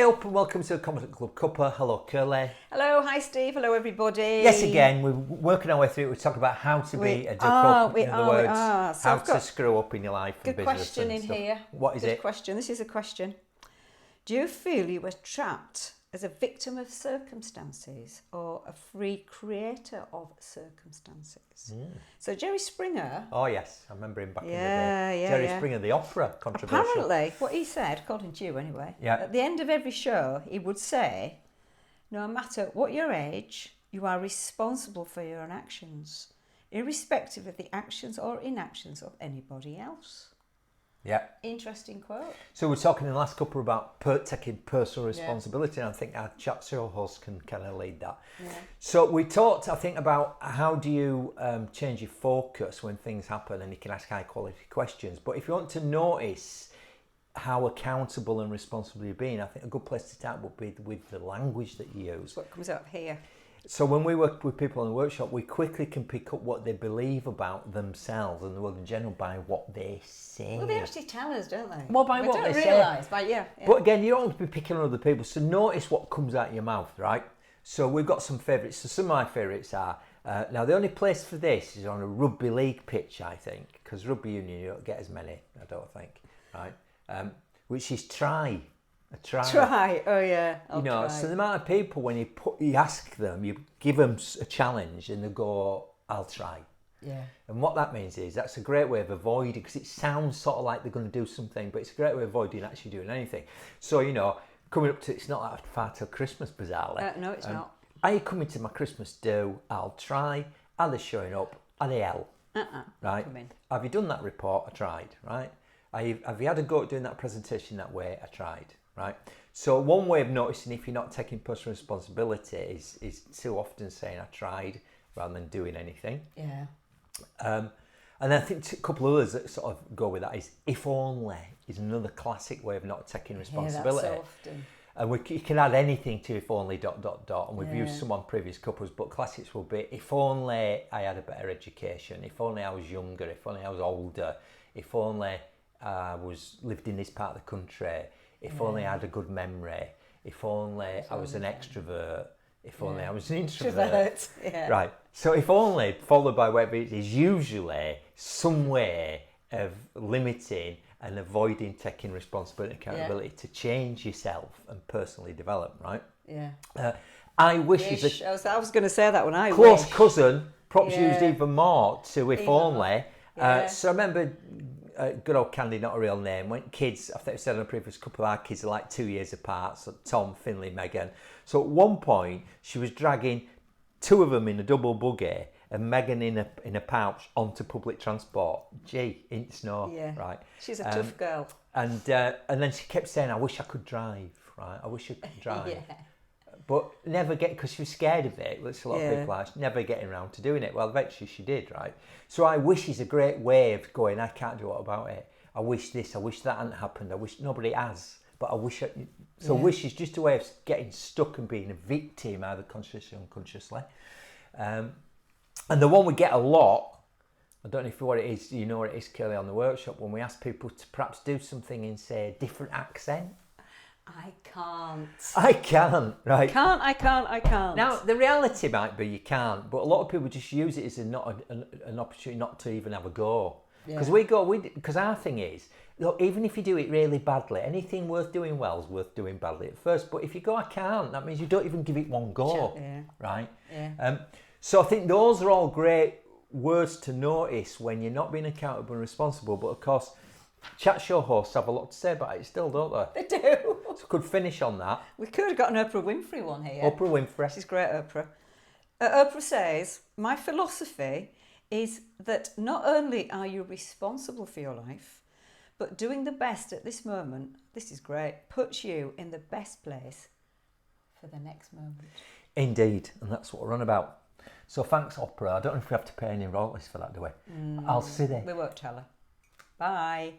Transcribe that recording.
up and welcome to Comedy Club Cuppa. Hello, Curly. Hello, hi Steve. Hello, everybody. Yes, again, we're working our way through it. We talk about how to be a duck-up. In other words, So how to screw up in your life and good business question and in stuff. here. What is good it? Question. This is a question. Do you feel you were trapped as a victim of circumstances or a free creator of circumstances? So Jerry Springer... Oh, yes. I remember him back in the day. Yeah, Jerry Springer, the opera, controversial. Apparently, what he said, according to you anyway, at the end of every show, he would say, no matter what your age, you are responsible for your own actions, irrespective of the actions or inactions of anybody else. Yeah. Interesting quote. So we're talking in the last couple about taking personal responsibility, and I think our chat show host can kind of lead that. Yeah. So we talked, I think, about how do you change your focus when things happen, and you can ask high quality questions. But if you want to notice how accountable and responsible you're being, I think a good place to start would be with the language that you use. What comes up here? So when we work with people in the workshop, we quickly can pick up what they believe about themselves and the world in general by what they say. Well, they actually tell us, don't they? Well, by we what don't they realise, say. but yeah. But again, you don't want to be picking on other people, so notice what comes out of your mouth, right? So we've got some favourites. So some of my favourites are, now the only place for this is on a rugby league pitch, I think, because rugby union, you don't get as many, I don't think, right? Which is try. Try, oh yeah. You know, so the amount of people when you ask them, you give them a challenge and they go, I'll try. Yeah. And what that means is that's a great way of avoiding, because it sounds sort of like they're going to do something, but it's a great way of avoiding actually doing anything. So, you know, coming up to, it's not that far till Christmas, bizarrely. No, it's not. Are you coming to my Christmas do? I'll try. Are they showing up? Are they out? Right? Have you done that report? I tried, right? Have you had a go at doing that presentation that way? I tried. Right. So one way of noticing if you're not taking personal responsibility is too often saying I tried rather than doing anything. Yeah. And I think a couple of others that sort of go with that is if only is another classic way of not taking responsibility. Yeah, that's so often. And you can add anything to if only ... And we've used some on previous couples, but classics will be if only I had a better education, if only I was younger, if only I was older, if only I lived in this part of the country. If only I had a good memory. If only I was an extrovert. If only I was an introvert. Right. So if only, followed by whatever it is usually some way of limiting and avoiding taking responsibility and accountability to change yourself and personally develop, right? Yeah. I wish I was going to say that when I close wish. cousin, perhaps used even more to if only. So I remember good old Candy, not a real name, when kids, I think I said on a previous couple of our kids are like 2 years apart, so Tom, Finley, Megan. So at one point, she was dragging two of them in a double buggy and Megan in a pouch onto public transport. Gee, in the snow, right? She's a tough girl. And then she kept saying, I wish I could drive, right? I wish I could drive. But never because she was scared of it. That's a lot of people are never getting around to doing it. Well, eventually she did, right? So I wish is a great way of going, I can't do what about it. I wish this, I wish that hadn't happened. I wish nobody has, but I wish. Wish is just a way of getting stuck and being a victim, either consciously or unconsciously. And the one we get a lot, I don't know if what it is, you know what it is, Kelly, on the workshop, when we ask people to perhaps do something in, say, a different accent. I can't. Right? I can't. Now, the reality might be you can't, but a lot of people just use it as an opportunity not to even have a go. Because because our thing is, look, even if you do it really badly, anything worth doing well is worth doing badly at first. But if you go, I can't, that means you don't even give it one go, right? Yeah. So I think those are all great words to notice when you're not being accountable and responsible. But of course, chat show hosts have a lot to say about it still, don't they? They do. So we could finish on that. We could have got an Oprah Winfrey one here. Oprah Winfrey. She's great, Oprah. Oprah says, my philosophy is that not only are you responsible for your life, but doing the best at this moment, this is great, puts you in the best place for the next moment. Indeed, and that's what we're on about. So thanks, Oprah. I don't know if we have to pay any royalties for that, do we? I'll see you. We won't tell her. Bye.